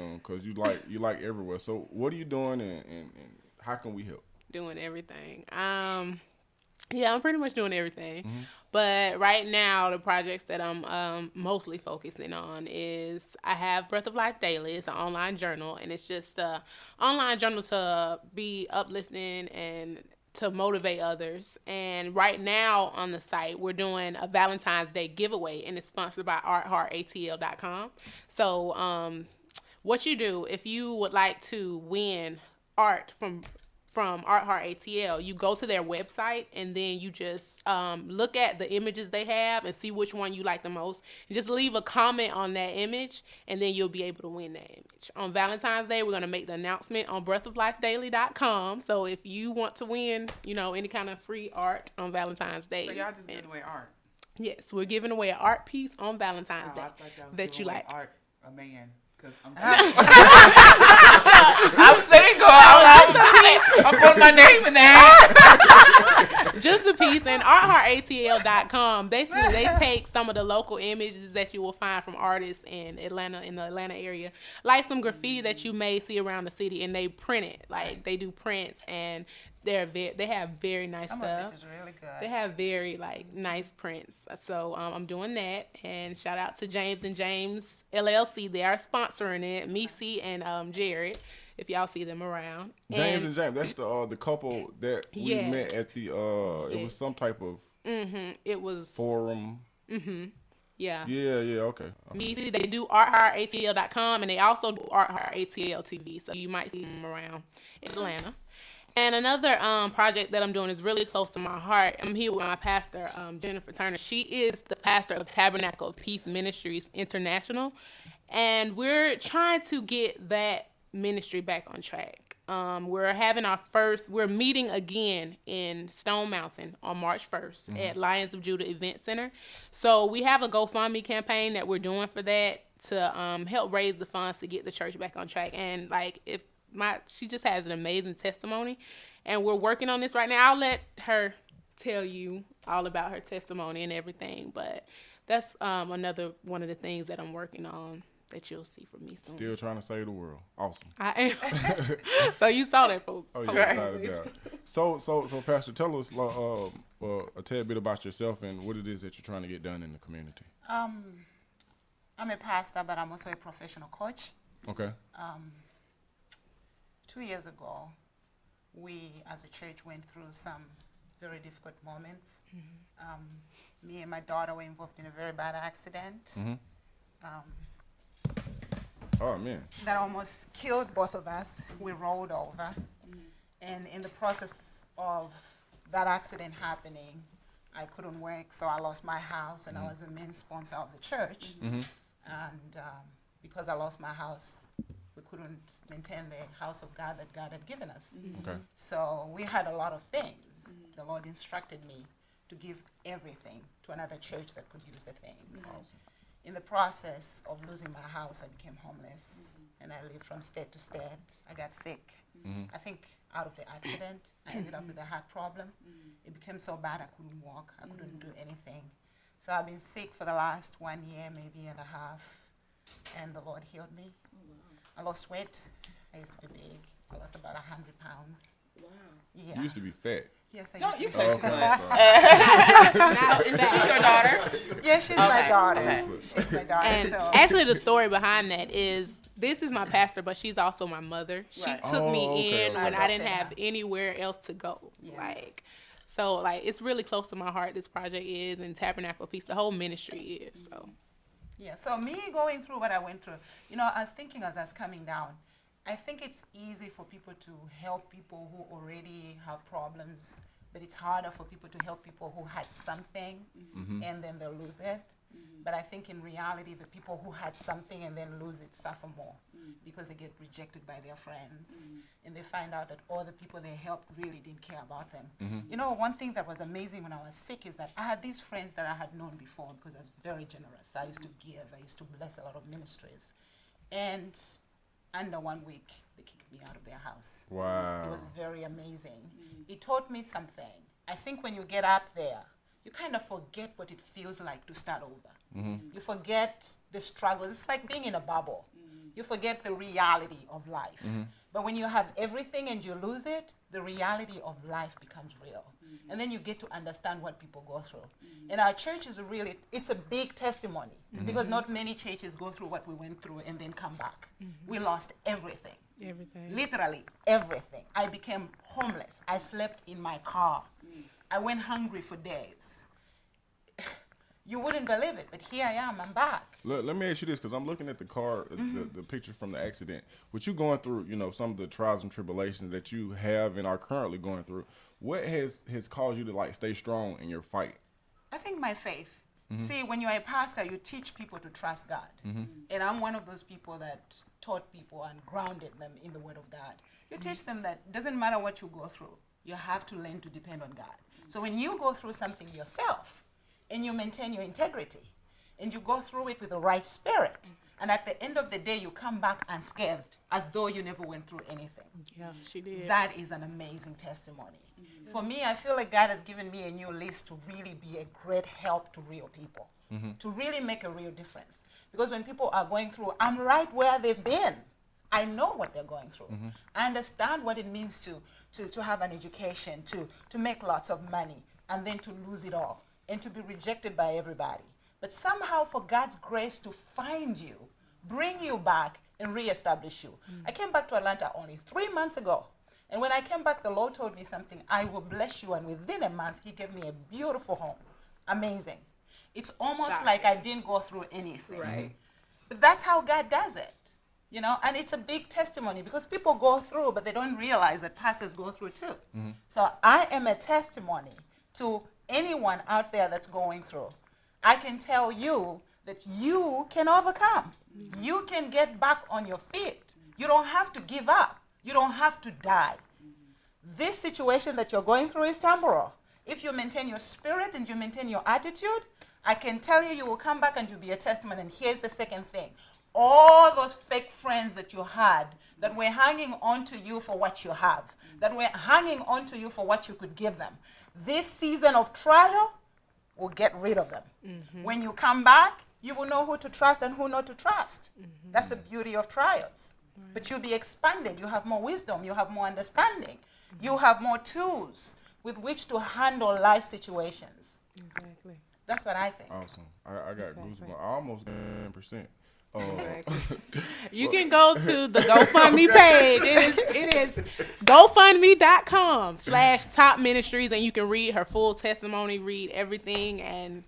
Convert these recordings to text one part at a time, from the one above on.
them because you like everywhere. So what are you doing and how can we help? Doing everything. Yeah, I'm pretty much doing everything. Mm-hmm. But right now, the projects that I'm mostly focusing on is I have Breath of Life Daily. It's an online journal, and it's just an online journal to be uplifting and to motivate others. And right now on the site, we're doing a Valentine's Day giveaway, and it's sponsored by artheartatl.com. So what you do, if you would like to win art from Art Heart ATL, you go to their website and then you just look at the images they have and see which one you like the most. And just leave a comment on that image, and then you'll be able to win that image. On Valentine's Day, we're going to make the announcement on breathoflifedaily.com. So if you want to win, any kind of free art on Valentine's Day. So y'all just giving away art? Yes, we're giving away an art piece on Valentine's Day I thought y'all was that giving you away like. art, a man. Cause I'm single. I'm putting my name in the hat. Just a piece. And artheartatl.com, basically they take some of the local images that you will find from artists in the Atlanta area, like some graffiti that you may see around the city, and they print it. Like they do prints, and they have very nice Some stuff. of it is really good. They have very nice prints. So I'm doing that, and shout out to James and James LLC. They are sponsoring it. Missy and Jared, if y'all see them around. James and James, that's the couple that we Yes. met at the it was some type of it was forum. Yeah. Yeah, okay. Missy, they do artheartatl.com, and they also do artheartatl TV. So you might see them around Atlanta. And another project that I'm doing is really close to my heart. I'm here with my pastor, Jennifer Turner. She is the pastor of Tabernacle of Peace Ministries International. And we're trying to get that ministry back on track. We're meeting again in Stone Mountain on March 1st at Lions of Judah Event Center. So we have a GoFundMe campaign that we're doing for that to help raise the funds to get the church back on track. And she just has an amazing testimony, and we're working on this right now. I'll let her tell you all about her testimony and everything, but that's another one of the things that I'm working on that you'll see from me soon. Still trying to save the world. Awesome. I am. So you saw that post. Oh, yeah, without a doubt. So Pastor, tell us a tad bit about yourself and what it is that you're trying to get done in the community. I'm a pastor, but I'm also a professional coach. Okay. 2 years ago, we as a church went through some very difficult moments. Me and my daughter were involved in a very bad accident. Oh, man. That almost killed both of us. We rolled over. And in the process of that accident happening, I couldn't work, so I lost my house, and I was the main sponsor of the church. And because I lost my house, we couldn't maintain the house of God that God had given us. Okay. So we had a lot of things. The Lord instructed me to give everything to another church that could use the things. Awesome. In the process of losing my house, I became homeless, and I lived from state to state. I got sick. I think out of the accident, I ended up with a heart problem. It became so bad I couldn't walk. I couldn't do anything. So I've been sick for the last 1 year, maybe and a half, and the Lord healed me. I lost weight. I used to be big. I lost about 100 pounds. Wow. Yeah. You used to be fat. Yes, I No, used to you be fat. fat. Is she your daughter? Yeah, she's my Okay, daughter. okay. She's my daughter. And so. actually, the story behind that is this is my pastor, but she's also my mother. She Right. took me okay, in okay. when I didn't Adopted have her. anywhere else to go. Yes. So it's really close to my heart. This project is, and Tabernacle Peace, the whole ministry is. So Yeah, so me going through what I went through, I was thinking as I was coming down, I think it's easy for people to help people who already have problems, but it's harder for people to help people who had something and then they'll lose it. But I think in reality, the people who had something and then lose it suffer more because they get rejected by their friends and they find out that all the people they helped really didn't care about them. One thing that was amazing when I was sick is that I had these friends that I had known before because I was very generous. I used to give, I used to bless a lot of ministries. And under 1 week, they kicked me out of their house. Wow. It was very amazing. It taught me something. I think when you get up there, you kind of forget what it feels like to start over. You forget the struggles. It's like being in a bubble. you forget the reality of life. But when you have everything and you lose it, the reality of life becomes real. And then you get to understand what people go through. And our church is it's a big testimony because not many churches go through what we went through and then come back. We lost everything. Everything. Literally everything. I became homeless. I slept in my car. I went hungry for days. You wouldn't believe it, but here I am. I'm back. Let me ask you this, because I'm looking at the car, the picture from the accident. With you going through, some of the trials and tribulations that you have and are currently going through, what has caused you to like stay strong in your fight? I think my faith. See, when you're a pastor, you teach people to trust God. And I'm one of those people that taught people and grounded them in the Word of God. You teach them that it doesn't matter what you go through, you have to learn to depend on God. So when you go through something yourself, and you maintain your integrity, and you go through it with the right spirit, and at the end of the day, you come back unscathed, as though you never went through anything. Yeah, she did. That is an amazing testimony. For me, I feel like God has given me a new list to really be a great help to real people, to really make a real difference. Because when people are going through, I'm right where they've been. I know what they're going through. I understand what it means to have an education, to make lots of money, and then to lose it all, and to be rejected by everybody. But somehow for God's grace to find you, bring you back, and reestablish you. I came back to Atlanta only 3 months ago. And when I came back, the Lord told me something, I will bless you. And within a month, he gave me a beautiful home. Amazing. It's almost like I didn't go through anything. Right. But that's how God does it. And it's a big testimony because people go through, but they don't realize that pastors go through too. So I am a testimony to anyone out there that's going through. I can tell you that you can overcome. You can get back on your feet. You don't have to give up. You don't have to die. This situation that you're going through is temporal. If you maintain your spirit and you maintain your attitude, I can tell you, you will come back and you'll be a testimony. And here's the second thing. All those fake friends that you had that were hanging on to you for what you have, that were hanging on to you for what you could give them, this season of trial will get rid of them. When you come back, you will know who to trust and who not to trust. That's the beauty of trials. But you'll be expanded. You have more wisdom. You have more understanding. You have more tools with which to handle life situations. Exactly. That's what I think. Awesome. I got goosebumps. I almost 10%. You can go to the GoFundMe page. It is GoFundMe.com/Top Ministries, and you can read her full testimony, read everything, and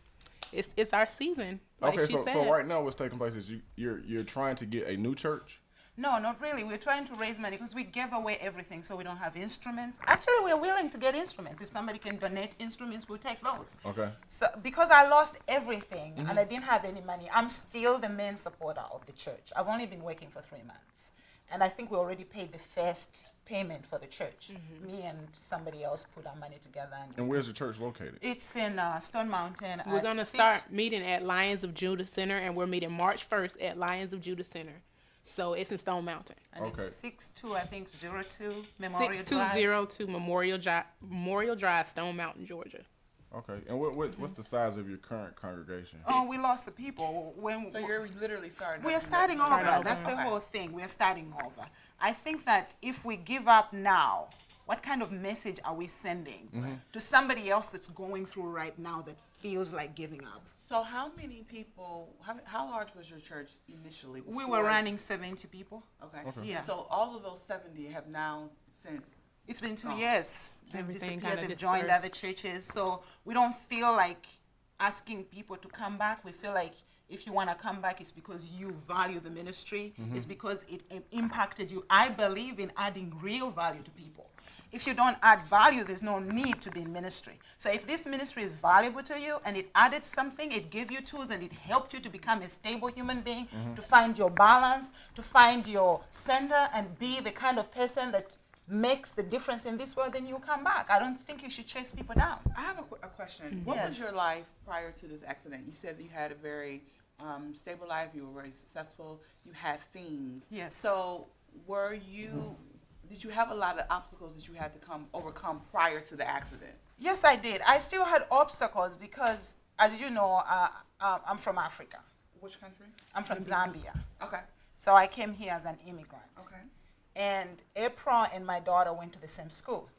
it's our season. Like so right now what's taking place is you're trying to get a new church? No, not really. We're trying to raise money because we gave away everything, so we don't have instruments. Actually, we're willing to get instruments. If somebody can donate instruments, we'll take those. Okay. So because I lost everything and I didn't have any money, I'm still the main supporter of the church. I've only been working for 3 months. And I think we already paid the first payment for the church. Me and somebody else put our money together. And where's the church located? It's in Stone Mountain. We're going to start meeting at Lions of Judah Center, and we're meeting March 1st at Lions of Judah Center. So it's in Stone Mountain. And it's 6202 Memorial Drive. 6202 Memorial Drive, Stone Mountain, Georgia. Okay. And what's the size of your current congregation? Oh, we lost the people. So you're literally starting. We are starting over. That's the whole thing. We are starting over. I think that if we give up now, what kind of message are we sending to somebody else that's going through right now that feels like giving up? So how many people, how large was your church initially? We were running 70 people. Okay. Yeah. So all of those 70 have now since. It's been 2 years. They've Everything disappeared. kinda They've joined dispersed. other churches. So we don't feel like asking people to come back. We feel like if you want to come back, it's because you value the ministry. It's because it impacted you. I believe in adding real value to people. If you don't add value, there's no need to be in ministry. So if this ministry is valuable to you and it added something, it gave you tools and it helped you to become a stable human being, to find your balance, to find your center and be the kind of person that makes the difference in this world, then you come back. I don't think you should chase people down. I have a question. What was your life prior to this accident? You said that you had a very stable life. You were very successful. You had things. Yes. So did you have a lot of obstacles that you had to overcome prior to the accident? Yes, I did. I still had obstacles because, as you know, I'm from Africa. Which country? I'm from Zambia. Okay. So I came here as an immigrant. Okay. And April and my daughter went to the same school.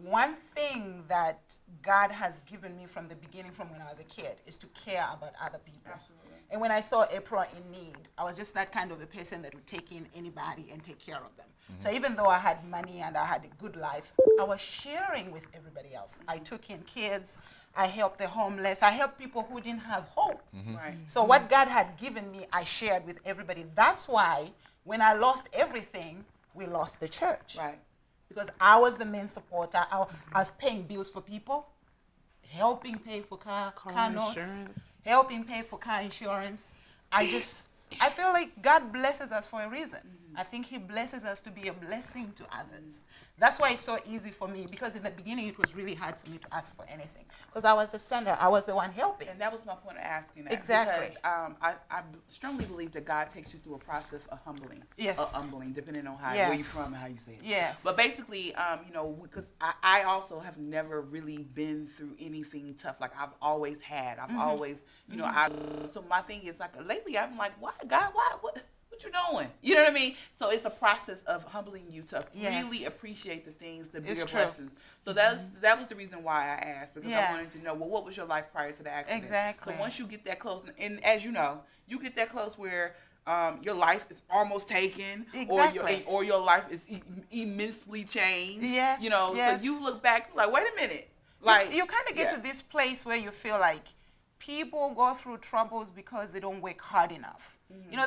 One thing that God has given me from the beginning, from when I was a kid, is to care about other people. Absolutely. And when I saw April in need, I was just that kind of a person that would take in anybody and take care of them. So even though I had money and I had a good life, I was sharing with everybody else. I took in kids, I helped the homeless, I helped people who didn't have hope. Right. So what God had given me, I shared with everybody. That's why when I lost everything, we lost the church. Right. Because I was the main supporter. I was paying bills for people, helping pay for car notes, insurance. helping pay for car insurance. I feel like God blesses us for a reason. I think he blesses us to be a blessing to others. That's why it's so easy for me, because in the beginning it was really hard for me to ask for anything. Because I was the sender. I was the one helping. And that was my point of asking that. Exactly. Because I strongly believe that God takes you through a process of humbling. Yes. Humbling, depending on how Yes. where you're from and how you say it. Yes. But basically, because I also have never really been through anything tough. Like I've always had. I've always, so my thing is like lately I'm like, why, God, why, what you doing? You know what I mean? So it's a process of humbling you to really appreciate the things, the bigger blessings. So that was the reason why I asked, because I wanted to know, well, what was your life prior to the accident? Exactly. So once you get that close, and as you know, you get that close where your life is almost taken, Exactly. or your life is immensely changed. Yes, So yes. you look back like, wait a minute, like you kind of get to this place where you feel like people go through troubles because they don't work hard enough.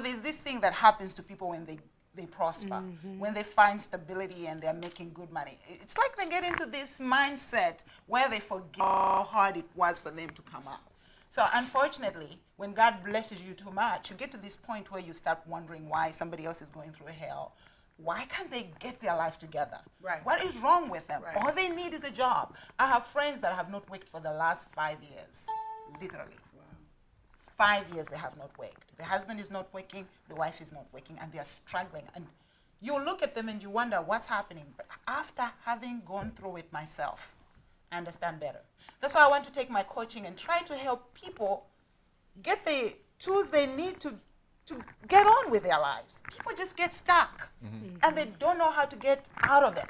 There's this thing that happens to people when they prosper, when they find stability and they're making good money. It's like they get into this mindset where they forget how hard it was for them to come up. So unfortunately, when God blesses you too much, you get to this point where you start wondering why somebody else is going through hell. Why can't they get their life together? Right. What is wrong with them? Right. All they need is a job. I have friends that have not worked for the last 5 years, literally. 5 years they have not worked. The husband is not working, the wife is not working, and they are struggling. And you look at them and you wonder what's happening. But after having gone through it myself, I understand better. That's why I want to take my coaching and try to help people get the tools they need to get on with their lives. People just get stuck, and they don't know how to get out of it.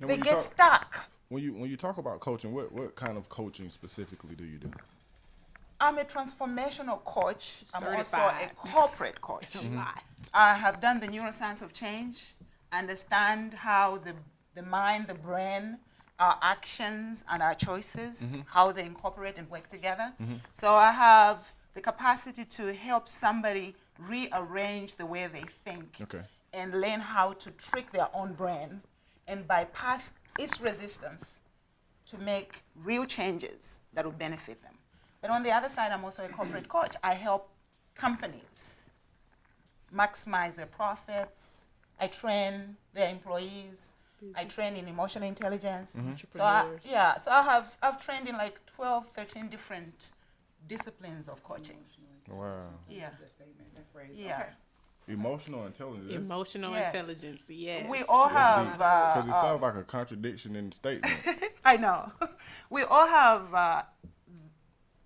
They get stuck. When you talk about coaching, what kind of coaching specifically do you do? I'm a transformational coach. I'm also Certified. a corporate coach. I have done the neuroscience of change, understand how the mind, the brain, our actions and our choices, how they incorporate and work together. So I have the capacity to help somebody rearrange the way they think and learn how to trick their own brain and bypass its resistance to make real changes that will benefit them. But on the other side, I'm also a corporate coach. I help companies maximize their profits. I train their employees. I train in emotional intelligence. So I've trained in like 12, 13 different disciplines of coaching. Wow. Yeah. That statement, that phrase. Yeah. Okay. Emotional intelligence. Emotional Yes. intelligence, yes. We all have, Because it sounds like a contradiction in the statement. I know. We all have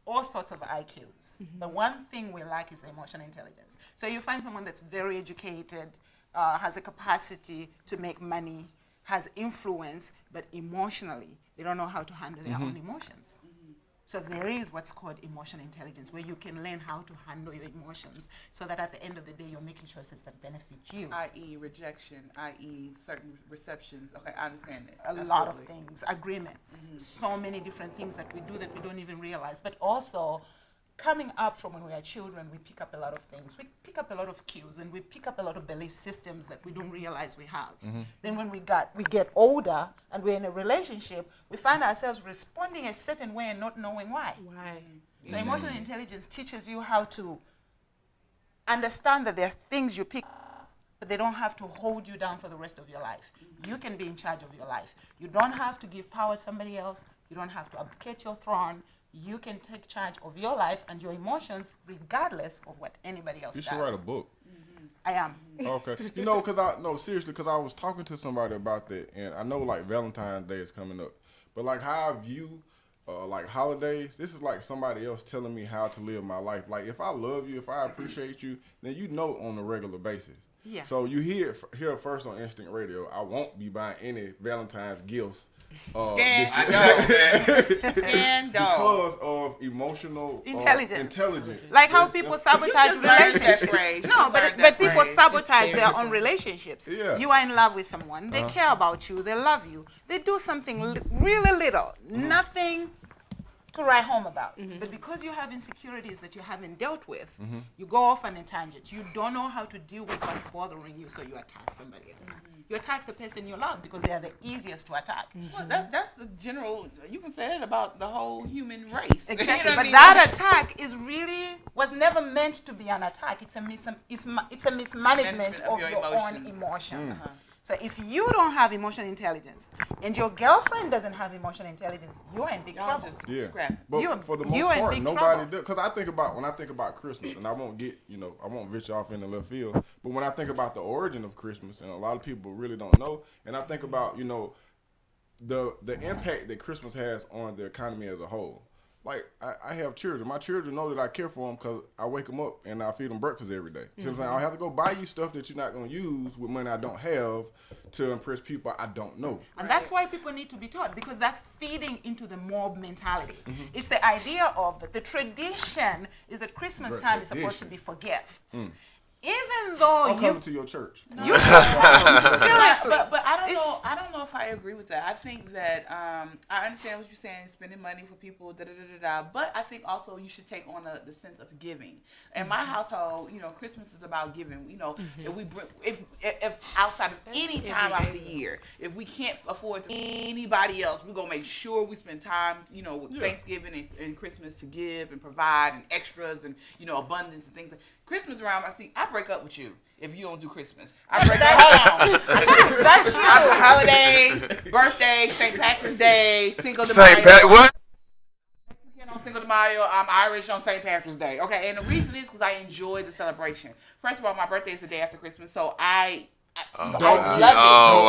all sorts of IQs. But one thing we lack is emotional intelligence. So you find someone that's very educated, has a capacity to make money, has influence, but emotionally, they don't know how to handle their own emotions. So there is what's called emotional intelligence, where you can learn how to handle your emotions so that at the end of the day, you're making choices that benefit you. I.e. rejection, i.e. certain receptions. Okay, I understand that. A lot of things, agreements, so many different things that we do that we don't even realize. But also, coming up from when we are children, we pick up a lot of things. We pick up a lot of cues, and we pick up a lot of belief systems that we don't realize we have. Then when we get older and we're in a relationship, we find ourselves responding a certain way and not knowing why. So emotional intelligence teaches you how to understand that there are things you pick up, but they don't have to hold you down for the rest of your life. You can be in charge of your life. You don't have to give power to somebody else. You don't have to abdicate your throne. You can take charge of your life and your emotions regardless of what anybody else does. You should write a book. I am. Okay. Seriously, because I was talking to somebody about that, and I know like Valentine's Day is coming up, but like how have you like holidays, this is like somebody else telling me how to live my life. Like if I love you, if I appreciate you, then you know on a regular basis. Yeah. So you hear it first on Instinct Radio. I won't be buying any Valentine's gifts. Scandal. Because of emotional intelligence. Like how people sabotage relationships. No, but people sabotage their own relationships. Yeah. You are in love with someone. They care about you. They love you. They do something really little. Nothing to write home about. But because you have insecurities that you haven't dealt with, you go off on a tangent. You don't know how to deal with what's bothering you, so you attack somebody else. You attack the person you love because they are the easiest to attack. Well, that's the general. You can say that about the whole human race. Exactly. You know what But I mean? that attack was never meant to be an attack. It's a mismanagement of your own emotions. So if you don't have emotional intelligence and your girlfriend doesn't have emotional intelligence, you are in big trouble. But for the most part, nobody does. Because when I think about Christmas, and I won't venture off in the left field, but when I think about the origin of Christmas, and a lot of people really don't know, and I think about, the impact that Christmas has on the economy as a whole. Like, I have children. My children know that I care for them because I wake them up and I feed them breakfast every day. You know what I'm saying? I have to go buy you stuff that you're not going to use with money I don't have to impress people I don't know. And that's why people need to be taught, because that's feeding into the mob mentality. It's the idea of the tradition is that Christmas time is supposed to be for gifts. Even though I'm coming to your church. You seriously. But I don't know if I agree with that. I think that I understand what you're saying, spending money for people, but I think also you should take on the sense of giving. In my household, Christmas is about giving. If we bring, if outside of any time out of the year, if we can't afford anybody else, we're gonna make sure we spend time, with Thanksgiving and Christmas to give and provide and extras and abundance and things. Christmas around, I break up with you if you don't do Christmas. I break up. That's you. Holidays, birthdays, St. Patrick's Day, Cinco de Mayo. What? Mexican on Cinco de Mayo. I'm Irish on St. Patrick's Day. Okay, and the reason is because I enjoy the celebration. First of all, my birthday is the day after Christmas, so I love it. Oh,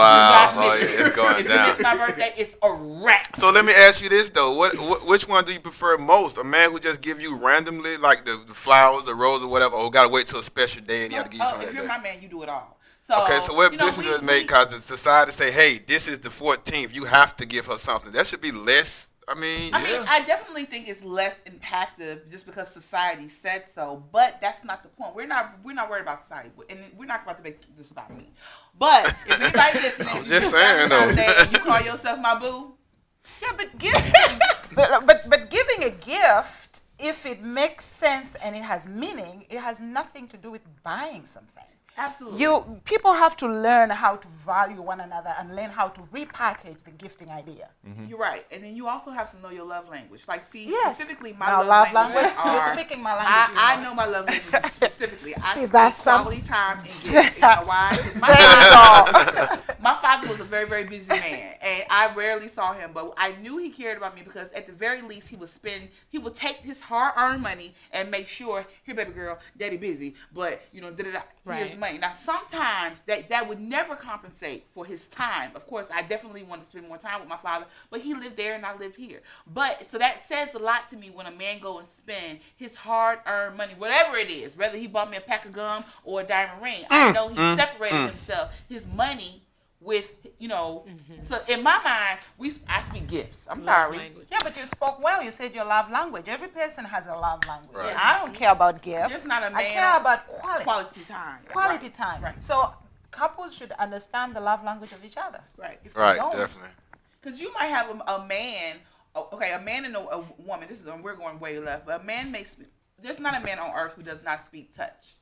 yeah, it's going if down. you miss my birthday, it's a wrap. So let me ask you this though: which one do you prefer most? A man who just give you randomly, like the flowers, the rose, or whatever, or gotta wait till a special day and he have to give you something? If that you're day? my man, you do it all. So, Okay, so what difference does it make? Because the society say, "Hey, this is the 14th. You have to give her something." That should be less. I mean, I definitely think it's less impactful just because society said so. But that's not the point. We're not worried about society, and we're not about to make this about me. But if anybody listening, I'm just saying though, you call yourself my boo. Yeah, but giving, but giving a gift, if it makes sense and it has meaning, it has nothing to do with buying something. Absolutely. People have to learn how to value one another and learn how to repackage the gifting idea. You're right, and then you also have to know your love language. Like, specifically my Now, love language. You're speaking my language. I know my love language specifically. I spend that's quality time and gifts. You know why? 'Cause my father was a very, very busy man, and I rarely saw him, but I knew he cared about me because at the very least he would take his hard-earned money and make sure, here, baby girl, daddy busy, but here's the money. Now, sometimes that would never compensate for his time. Of course, I definitely want to spend more time with my father, but he lived there and I lived here. But so that says a lot to me when a man go and spend his hard-earned money, whatever it is, whether he bought me a pack of gum or a diamond ring. I know he separated himself, his money with, so in my mind, I speak gifts. I'm sorry. Language. Yeah, but you spoke well. You said your love language. Every person has a love language. Right. I don't care about gifts. Just not a man. I care about quality. Quality time. Quality time. Right. So couples should understand the love language of each other. Right. If right, don't, definitely. because you might have a man, a man and a woman. We're going way left, but a man there's not a man on earth who does not speak touch.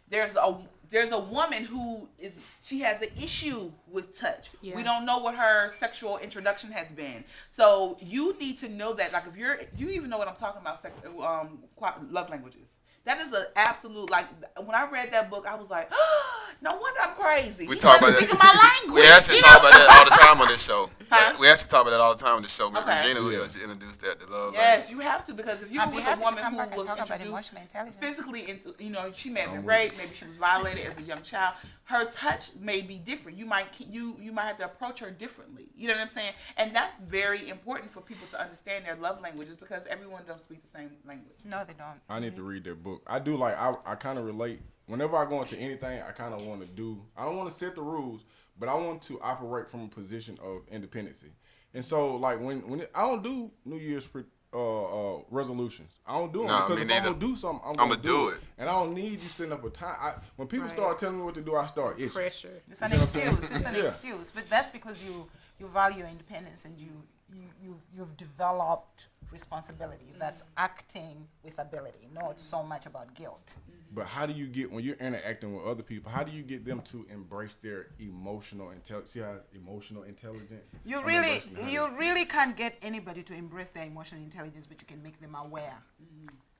There's a woman she has an issue with touch. Yeah. We don't know what her sexual introduction has been. So you need to know that. Like, you even know what I'm talking about, love languages. That is an absolute, like, when I read that book, I was like, oh, no wonder I'm crazy. We talk about that. My language. We actually talk about that all the time on this show. Huh? We actually talk about that all the time on the show. Okay. Regina Yeah. was introduced that to love. Yes, you have to, because if you I'd were be with a happy to woman come who back and was talk about introduced emotional intelligence. physically into, she may have been I'm raped, maybe she was violated as a young child. Her touch may be different. You might have to approach her differently. You know what I'm saying? And that's very important for people to understand their love languages, because everyone don't speak the same language. No, they don't. I need to read their book. I do I kind of relate. Whenever I go into anything, I kind of want to do. I don't want to set the rules, but I want to operate from a position of independency. And so, like when I don't do New Year's resolutions. I don't do them because if I'm gonna do something, I'm gonna do it. And I don't need you setting up a time. When people start telling me what to do, I start itching. Pressure. It's an excuse. It's an excuse. But that's because you value independence and you've developed responsibility. That's acting with ability, not so much about guilt. But how do you get, when you're interacting with other people, how do you get them to embrace their emotional intelligence? See how emotional intelligence? You really can't get anybody to embrace their emotional intelligence, but you can make them aware.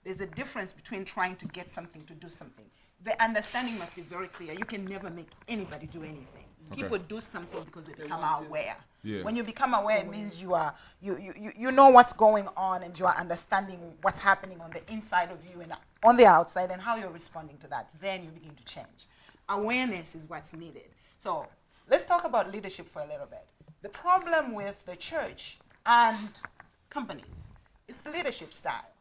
There's a difference between trying to get something to do something. The understanding must be very clear. You can never make anybody do anything. Okay. People do something because they become aware. Yeah. When you become aware, it means you know what's going on, and you are understanding what's happening on the inside of you and on the outside, and how you're responding to that. Then you begin to change. Awareness is what's needed. So let's talk about leadership for a little bit. The problem with the church and companies is the leadership style.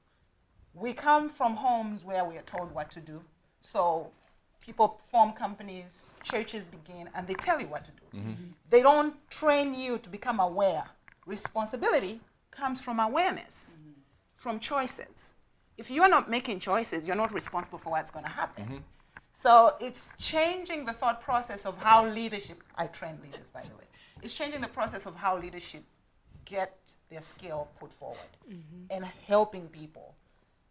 We come from homes where we are told what to do. So people form companies, churches begin, and they tell you what to do. They don't train you to become aware. Responsibility comes from awareness, from choices. If you're not making choices, you're not responsible for what's going to happen. So it's changing the thought process of how leadership, I train leaders, by the way. It's changing the process of how leadership get their skill put forward and helping people.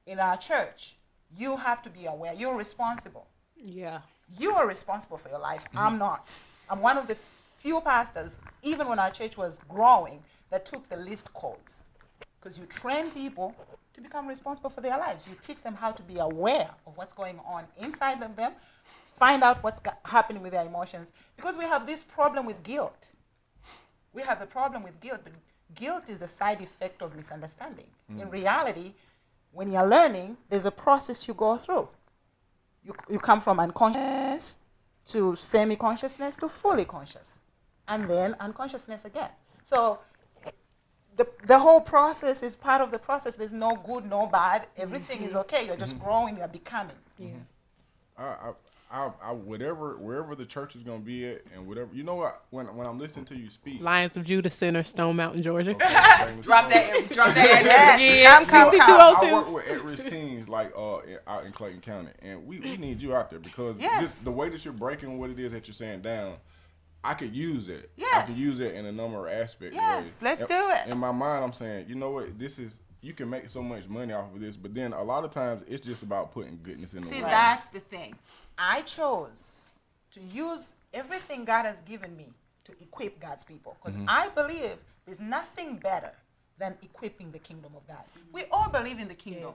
In our church, you have to be aware. You're responsible. Yeah. You are responsible for your life. I'm not. I'm one of the few pastors, even when our church was growing, that took the least calls. Because you train people to become responsible for their lives. You teach them how to be aware of what's going on inside of them, find out what's happening with their emotions. Because we have this problem with guilt. We have a problem with guilt, but guilt is a side effect of misunderstanding. In reality, when you're learning, there's a process you go through. You come from unconscious to semi-consciousness to fully conscious, and then unconsciousness again. So the whole process is part of the process. There's no good, no bad. Everything is okay. You're just growing. You're becoming. I wherever the church is gonna be at, and whatever, you know what? When I'm listening to you speak, Lions of Judah Center, Stone Mountain, Georgia. Drop that Yes. I 6202. work with at-risk teens out in Clayton County, and we need you out there because just the way that you're breaking what it is that you're saying down, I could use it. I Yes. could use it in a number of aspects. Yes, let's do it. In my mind, I'm saying, you know what? This is, you can make so much money off of this, but then a lot of times it's just about putting goodness in the See, world. that's the thing. I chose to use everything God has given me to equip God's people. Because I believe there's nothing better than equipping the kingdom of God. We all believe in the kingdom.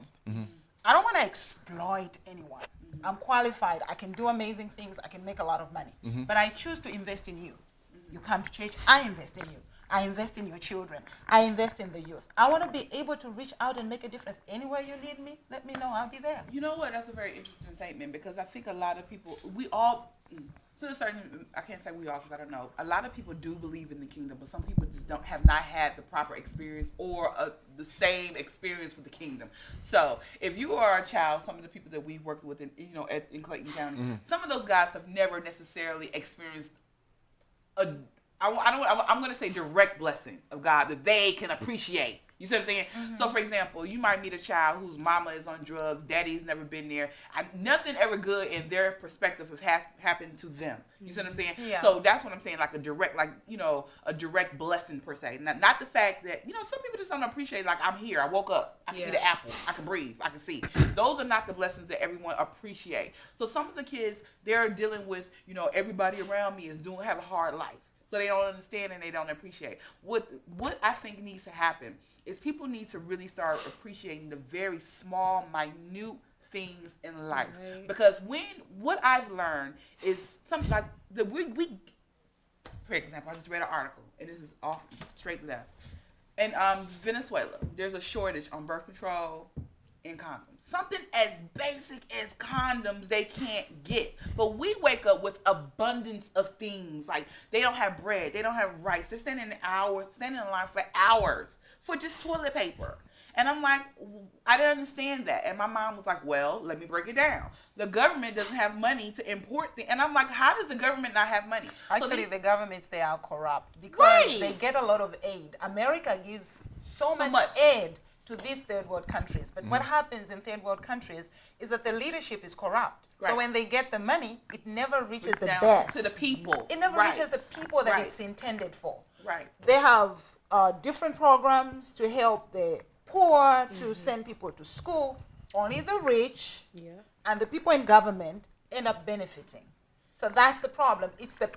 I don't want to exploit anyone. I'm qualified. I can do amazing things. I can make a lot of money. But I choose to invest in you. You come to church, I invest in you. I invest in your children. I invest in the youth. I want to be able to reach out and make a difference. Anywhere you need me, let me know. I'll be there. You know what? That's a very interesting statement, because I think a lot of people, we all, to a certain, I can't say we all because I don't know. A lot of people do believe in the kingdom, but some people just have not had the proper experience or the same experience with the kingdom. So if you are a child, some of the people that we've worked with in Clayton County, some of those guys have never necessarily experienced I'm going to say direct blessing of God that they can appreciate. You see what I'm saying? So, for example, you might meet a child whose mama is on drugs, daddy's never been there. Nothing ever good in their perspective have happened to them. You see what I'm saying? Yeah. So that's what I'm saying, like a direct blessing per se. Not the fact that, some people just don't appreciate, like, I'm here, I woke up, I can eat an apple, I can breathe, I can see. Those are not the blessings that everyone appreciate. So some of the kids, they're dealing with, everybody around me have a hard life. So they don't understand and they don't appreciate. What I think needs to happen is people need to really start appreciating the very small, minute things in life. Right. Because what I've learned is something like for for example, I just read an article, and this is off straight left. In Venezuela, there's a shortage on birth control and condoms. Something as basic as condoms they can't get. But we wake up with abundance of things. Like, they don't have bread, they don't have rice. They're standing in line for hours for just toilet paper. And I'm like, I didn't understand that. And my mom was like, well, let me break it down. The government doesn't have money to import things. And I'm like, how does the government not have money? Actually, the governments, they are corrupt because they get a lot of aid. America gives so much aid to these third world countries. But what happens in third world countries is that the leadership is corrupt. Right. So when they get the money, it never reaches the best. To the people. It never reaches the people that it's intended for. Right. They have different programs to help the poor, to send people to school. Only the rich and the people in government end up benefiting. So that's the problem. It's the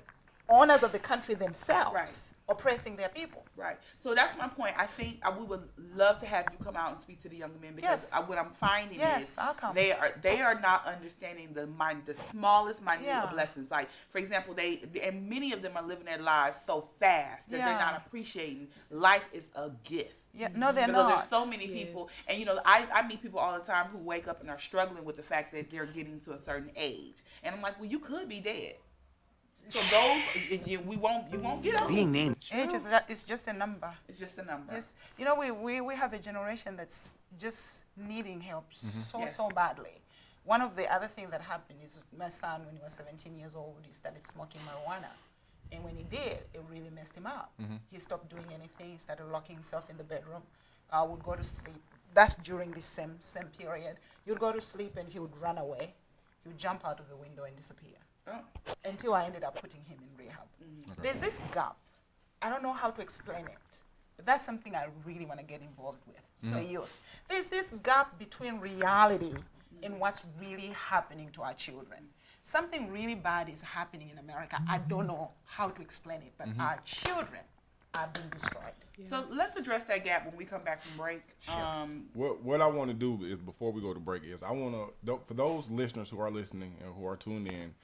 owners of the country themselves oppressing their people. Right. So that's my point. I think we would love to have you come out and speak to the young men, because what I'm finding is I'll come. they are not understanding the smallest minute of lessons. Like, for example, and many of them are living their lives so fast that they're not appreciating life is a gift. Yeah, no, they're because not. There's so many people, and you know, I meet people all the time who wake up and are struggling with the fact that they're getting to a certain age, and I'm like, well, you could be dead. So those you won't get up. Being named. Age is it's just a number. It's just a number. Yes, you know, we have a generation that's just needing help so badly. One of the other things that happened is my son, when he was 17 years old, he started smoking marijuana. And when he did, it really messed him up. He stopped doing anything. He started locking himself in the bedroom. Would go to sleep. That's during the same period. He would go to sleep and he would run away. He would jump out of the window and disappear. Until I ended up putting him in rehab. Okay. There's this gap. I don't know how to explain it, but that's something I really want to get involved with for youth. There's this gap between reality and what's really happening to our children. Something really bad is happening in America. I don't know how to explain it, but our children are being destroyed. Yeah. So let's address that gap when we come back from break. Sure. What I want to do is, before we go to break, is I want to, for those listeners who are listening and who are tuned in,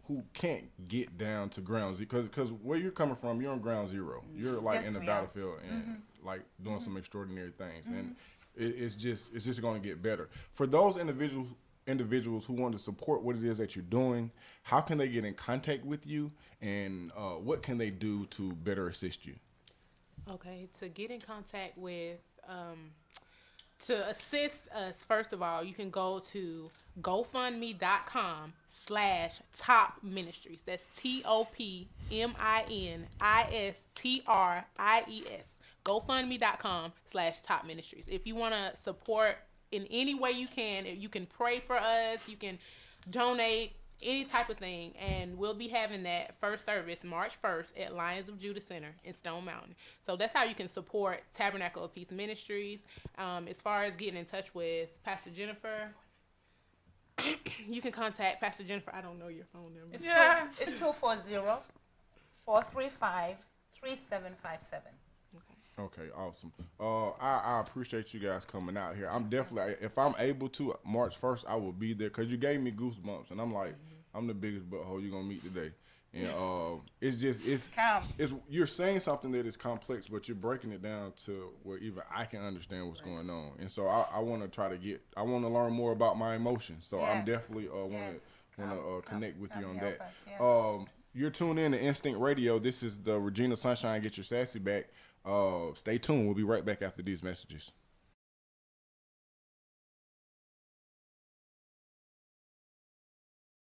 who can't get down to ground zero, because where you're coming from, you're on ground zero. You're like in the battlefield and like doing some extraordinary things, and it's just going to get better. For those individuals who want to support what it is that you're doing, how can they get in contact with you, and what can they do to better assist you? Okay, to get in contact with, to assist us, first of all, you can go to GoFundMe.com/Top Ministries. That's TOPMINISTRIES. GoFundMe.com/Top Ministries. If you want to support in any way you can pray for us, you can donate, any type of thing, and we'll be having that first service March 1st at Lions of Judah Center in Stone Mountain. So that's how you can support Tabernacle of Peace Ministries. As far as getting in touch with Pastor Jennifer, you can contact Pastor Jennifer. I don't know your phone number. It's 240-435-3757. Okay, awesome. I appreciate you guys coming out here. I'm definitely, if I'm able to, March 1st, I will be there, because you gave me goosebumps, and I'm like, I'm the biggest butthole you're going to meet today. And it's you're saying something that is complex, but you're breaking it down to where even I can understand what's going on. And so I want to I want to learn more about my emotions. So I'm definitely want to connect with you on that. You're tuned in to Instinct Radio. This is the Regina Sunshine, Get Your Sassy Back. Stay tuned. We'll be right back after these messages.